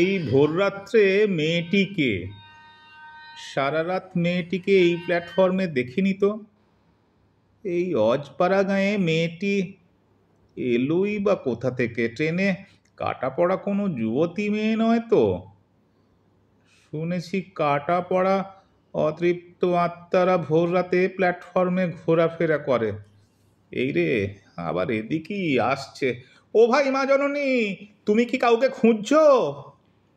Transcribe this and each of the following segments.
এই ভোররাত্রে মেয়েটিকে, সারা রাত মেয়েটিকে এই প্ল্যাটফর্মে দেখিনি তো। এই অজপাড়া গাঁয়ে মেয়েটি এলোই বা কোথা থেকে? ট্রেনে কাটা পড়া কোনো যুবতী মেয়ে নয় তো? শুনেছি কাটা পড়া অতৃপ্ত আত্মারা ভোর রাতে প্ল্যাটফর্মে ঘোরাফেরা করে। এই রে, আবার এদিকেই আসছে। ও ভাই মা জননী, তুমি কি কাউকে খুঁজছো?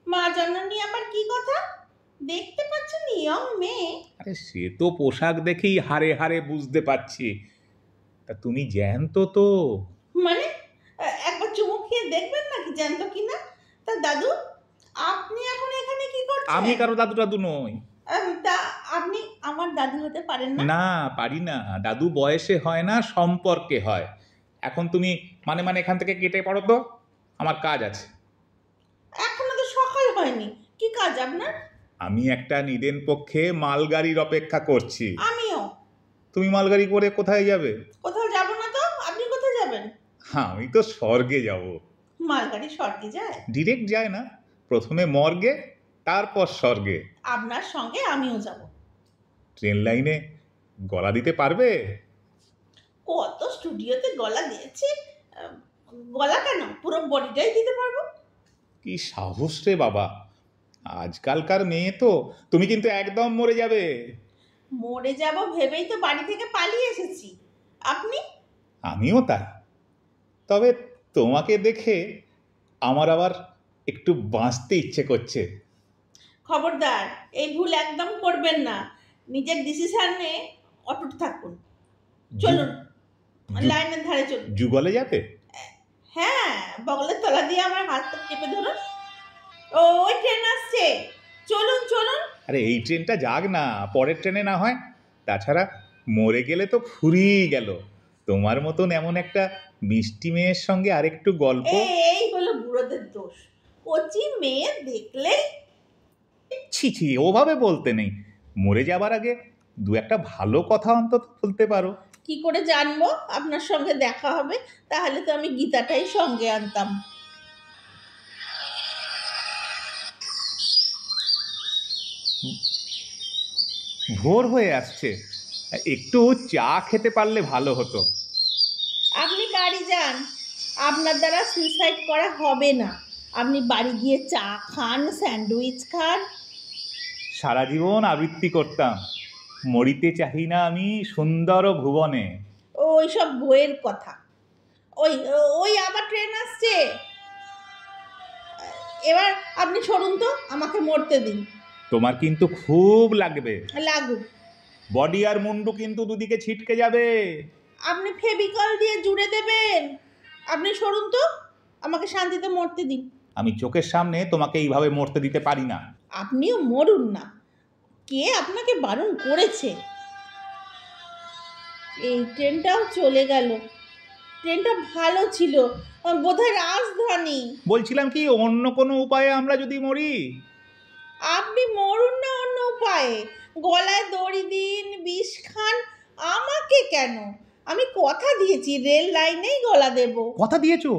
মা জননী আবার কি কথা? দেখতে পাচ্ছেন ইয়ং মেয়ে। আরে সে তো পোশাক দেখেই হাড়ে হাড়ে বুঝতে পারছি। তা তুমি জ্যান্ত তো? মানে একবার চুমু খেয়ে দেখবেন নাকি জ্যান্ত কিনা? তা দাদু, আপনি এখন এখানে কি করছেন? আমি কারো দাদু টাদু নই। তা আপনি আমার দাদু হতে পারেন না? না, পারি না। দাদু বয়সে হয় না, সম্পর্কে হয়। এখন তুমি মানে মানে এখান থেকে কেটে পড়ো তো, আমার কাজ আছে। এখনো তো সকাল হয়নি, কি কাজ আপনার? আমি একটা নিদেন পক্ষে মালগাড়ির অপেক্ষা করছি। আমিও। তুমি মালগাড়ি করে কোথায় যাবে? কোথাও যাব না তো, আপনি কোথায় যাবেন? আমি তো স্বর্গে যাব। মালগাড়ি স্বর্গে যায়? ডিরেক্ট যায় না, প্রথমে মর্গে, তারপর স্বর্গে। আপনার সঙ্গে আমিও যাব। ট্রেন লাইনে গলা দিতে পারবে? কত স্টুডিওতে গলা দিয়েছি, গলা কেন, পুরো বডিটাই দিতে পারবো। কি সাহস রে বাবা! আজকালকার মেয়ে তো। তুমি কিন্তু একদম মরে যাবে। মরে যাব ভেবেই তো বাড়ি থেকে পালিয়ে এসেছি। আপনি? আমিও তাই। তবে তোমাকে দেখে আমার আবার একটু বাঁচতে ইচ্ছে করছে। খবরদার, এই ভুল একদম করবেন না। নিজের ডিসিশনে অটুট থাকুন। চলুন, লাইনের ধারে চলুন। যুগলে যাবে? হ্যাঁ, বগলের তলা দিয়ে আমার হাতটা চেপে ধরুন। ওই ট্রেন আসছে, চলুন চলুন। আরে এই ট্রেনটা যাক না, পরের ট্রেনে না হয়। তাছাড়া মরে গেলে তো ফুরিয়ে গেল। তোমার মতন এমন একটা মিষ্টি মেয়ের সঙ্গে আরেকটু গল্প। এই হলো বুড়োদের দোষ, কচি মেয়ে দেখলেই। ছি ছি, ওভাবে বলতে নেই। মরে যাবার আগে দু একটা ভালো কথা অন্তত বলতে পারো। কি করে জানবো আপনার সঙ্গে দেখা হবে? তাহলে তো আমি গীতাটাই সঙ্গে আনতাম। ভোর হয়ে আসছে, একটু চা খেতে পারলে ভালো হতো। আপনি বাড়ি যান, আপনার দ্বারা সুইসাইড করা হবে না। আপনি বাড়ি গিয়ে চা খান, স্যান্ডউইচ খান। সারা জীবন আবৃত্তি করতাম, মরিতে চাহি না আমি সুন্দর ভুবনে। ওই সব বইয়ের কথা। ওই ওই আবার ট্রেন আসছে। এবার আপনি সরুন তো, আমাকে মরতে দিন। তোমার কিন্তু খুব লাগবে। লাগুক। বডি আর মুন্ডু কিন্তু দুদিকে ছিটকে যাবে। আপনি ফেভিকল দিয়ে জুড়ে দেবেন। আপনি সরুন তো, আমাকে শান্তিতে মরতে দিন। আমি চোখের সামনে তোমাকে এইভাবে মরতে দিতে পারি না। আপনিও মরুন না, কে আপনাকে বারণ করেছে? এই ট্রেনটাও চলে গেল। ট্রেনটা ভালো ছিল, বোধহয় রাজধানী। বলছিলাম কি, অন্য কোনো উপায়ে আমরা যদি মরি? আপনি মরুন না অন্য উপায়ে, গলায় দড়ি দিন, বিষ খান। আমাকে কেন? আমি কথা দিয়েছি রেল লাইনেই গলা দেব। কথা দিয়েছো?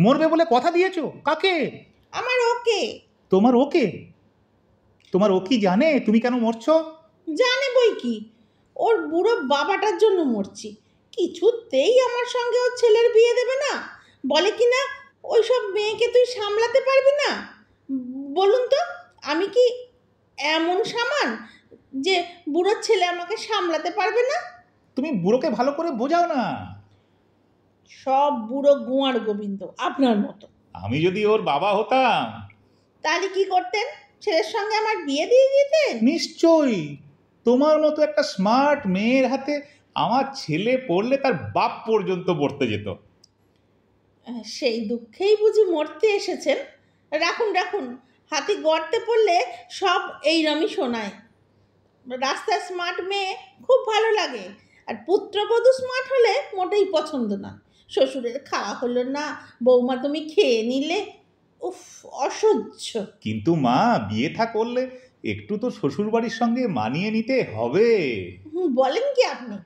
মরবে বলে কথা দিয়েছো? কাকে? আমার ওকে। তোমার ওকে? তোমার ও কি জানে তুমি কেন মরছো? জানে বই কি, ওর বুড়ো বাবাটার জন্য মরছি। কিছুতেই আমার সঙ্গে ওর ছেলের বিয়ে দেবে না। বলে কি না, ওই সব মেয়েকে তুই সামলাতে পারবি না। বলুন তো, আমি কি এমন সামান যে বুড়োর ছেলে আমাকে সামলাতে পারবে না? তুমি বুড়োকে ভালো করে বোঝাও না। সব বুড়ো গোয়ার গোবিন্দ আপনার মতো। আমি যদি ওর বাবা হতাম। তাহলে কি করতেন? ছেলের সঙ্গে আমার বিয়ে দিয়ে দিতেন? নিশ্চয়ই। তোমার মতো একটা স্মার্ট মেয়ের হাতে আমার ছেলে পড়লে তার বাপ পর্যন্ত মরতে যেত। সেই দুঃখেই বুঝি মরতে এসেছেন? রাখুন রাখুন, হাতি গর্তে পড়লে সব এইরমই শোনায়। রাস্তায় স্মার্ট মেয়ে খুব ভালো লাগে, আর পুত্রবধূ স্মার্ট হলে মোটেই পছন্দ না। শ্বশুরের খাওয়া হলো না, বৌমা তুমি খেয়ে নিলে, উফ, অসহ্য। কিন্তু মা, বিয়ে থা করলে একটু তো শ্বশুর বাড়ির সঙ্গে মানিয়ে নিতে হবে। বলেন কি আপনি?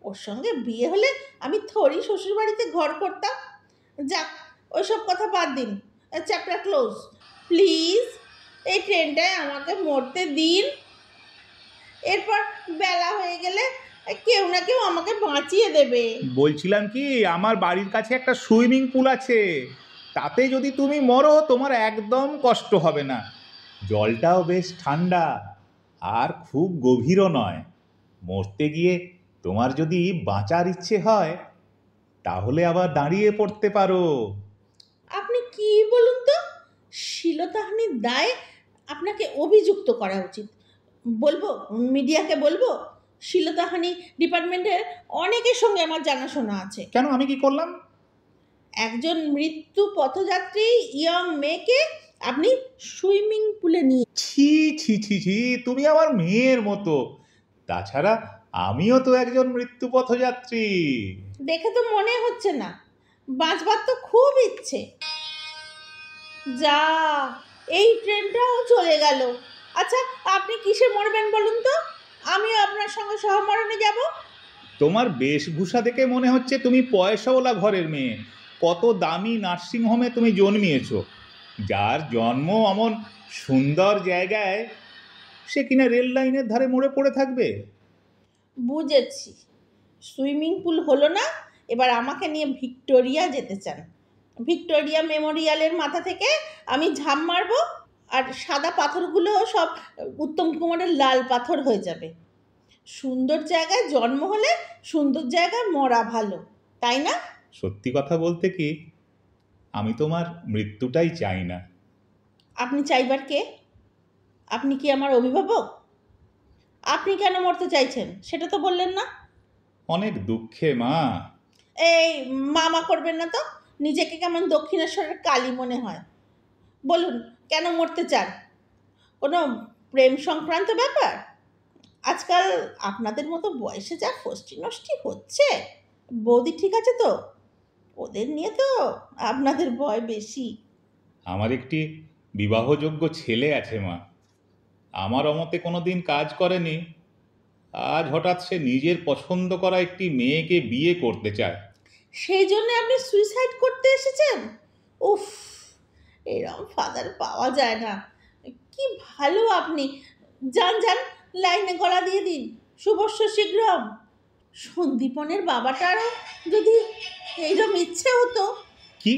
ওর সঙ্গে বিয়ে হলে আমি থরি শ্বশুর বাড়িতে ঘর করতাম। যাক, ওইসব কথা বাদ দিন, চ্যাপ্টার ক্লোজ। প্লিজ এই ট্রেনটায় আমাকে মরতে দিন। এরপর বেলা হয়ে গেলে কেউ না কেউ আমাকে বাঁচিয়ে দেবে। বলছিলাম কি, আমার বাড়ির কাছে একটা সুইমিং পুল আছে, তাতে যদি তুমি মরো তোমার একদম কষ্ট হবে না। জলটাও বেশ ঠান্ডা আর খুব গভীরও নয়। মরতে গিয়ে তোমার যদি বাঁচার ইচ্ছে হয় তাহলে আবার দাঁড়িয়ে পড়তে পারো। আপনি কি বলুন তো, শ্লীলতাহানির দায়ে আপনাকে অভিযুক্ত করা উচিত। বলবো, মিডিয়াকে বলবো। শ্লীলতাহানি ডিপার্টমেন্টের অনেকের সঙ্গে আমার জানাশোনা আছে। কেন, আমি কি করলাম? একজন মৃত্যু পথযাত্রী ইয়ং মেয়েকে আপনি সুইমিং পুলে নিয়ে। ছি ছি ছি ছি, তুমি আমার মেয়ের মতো। তাছাড়া আমিও তো একজন মৃত্যু পথযাত্রী। দেখে তো মনে হচ্ছে না। বাঁচবার তো খুব ইচ্ছে। যা, এই ট্রেনটাও চলে গেল। আচ্ছা, আপনি কিসে মরবেন বলুন তো, আমিও আপনার সঙ্গে সহমরণে যাব। তোমার বেশভূষা দেখে মনে হচ্ছে তুমি পয়সাওয়ালা ঘরের মেয়ে। কত দামি নার্সিংহোমে তুমি জন্মিয়েছো। যার জন্ম অমন সুন্দর জায়গায়, সে কিনা রেল লাইনের ধারে মরে পড়ে থাকবে। বুঝেছি, সুইমিং পুল হলো না, এবার আমাকে নিয়ে ভিক্টোরিয়া যেতে চান। ভিক্টোরিয়া মেমোরিয়ালের মাথা থেকে আমি ঝাঁপ মারবো, আর সাদা পাথরগুলো সব উত্তম কুমারের লাল পাথর হয়ে যাবে। সুন্দর জায়গায় জন্ম হলে সুন্দর জায়গায় মরা ভালো, তাই না? সত্যি কথা বলতে কি, আমি তোমার মৃত্যুটাই চাই না। আপনি চাইবার কে? আপনি কি আমার অভিভাবক? আপনি কেন মরতে চাইছেন সেটা তো বললেন না। অনেক দুঃখে মা। এই মামা করবেন না তো, নিজেকে কেমন দক্ষিণেশ্বরের কালী মনে হয়। বলুন, কেন মরতে চান? কোনো প্রেম সংক্রান্ত ব্যাপার? আজকাল আপনাদের মতো বয়সে যা ফষ্টি নষ্টি হচ্ছে, বৌদি ঠিক আছে তো? ওদের নিয়ে তো আপনাদের ভয় বেশি। আমার একটি বিবাহযোগ্য ছেলে আছে মা। আমার অমতে কোনোদিন কাজ করেনি, আজ হঠাৎ সে নিজের পছন্দ করা একটি মেয়েকে বিয়ে করতে চায়। সেই জন্য আপনি সুইসাইড করতে এসেছেন? উফ, এরম ফাদার পাওয়া যায় না। কি ভালো আপনি। যান যান, লাইনে গলা দিয়ে দিন, শুভস্য শীঘ্রম। সন্দীপনের বাবাটারও যদি এইরকম ইচ্ছে হতো। কি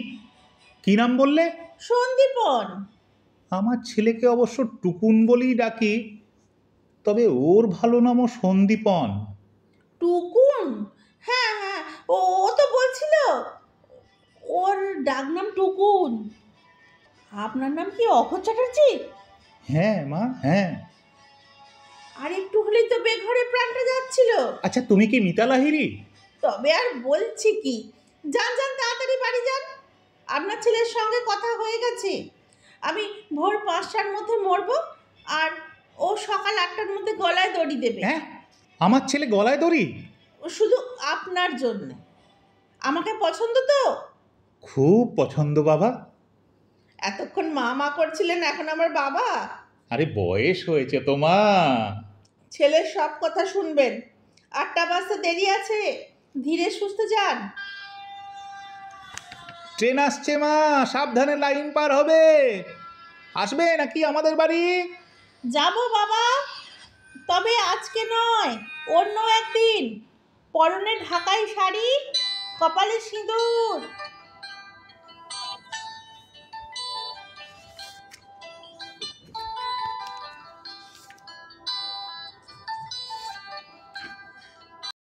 কি নাম বললে? সন্দীপন। আমার ছেলেকে অবশ্য টুকুন বলেই ডাকি, তবে ওর ভালো নামও সন্দীপন। টুকুন? হ্যাঁ হ্যাঁ, ও ও তো বলছিল ওর ডাকনাম টুকুন। আপনার নাম কি অভয় চ্যাটার্জি? হ্যাঁ মা, হ্যাঁ। আর একটু হলেই তো বেঘরে প্রাণটা যাচ্ছিল। আচ্ছা, তুমি কি মিতা লাহিড়ী? তবে আর বলছি কি, যান যান, তাড়াতাড়ি বাড়ি যান। আপনার ছেলের সঙ্গে কথা হয়ে গেছে। আমি ভোর 5টার মধ্যে মরবো, আর ও সকাল 8টার মধ্যে গলায় দড়ি দেবে। হ্যাঁ, আমার ছেলে গলায় দড়ি? শুধু আপনার জন্য। আমাকে পছন্দ তো? খুব পছন্দ বাবা। এতক্ষণ মা মা করছিলেন, এখন আমার বাবা। আরে বয়স হয়েছে তো মা। ছেলের সব কথা শুনবেন। 8টা বাজতে দেরি আছে, ধীরে সুস্থে যান। ট্রেন আসছে মা, সাবধানে লাইন পার হবে। আসবে নাকি আমাদের বাড়ি? যাব বাবা, তবে আজকে নয়, অন্য একদিন। পরনে ঢাকাই শাড়ি, কপালে সিঁদুর,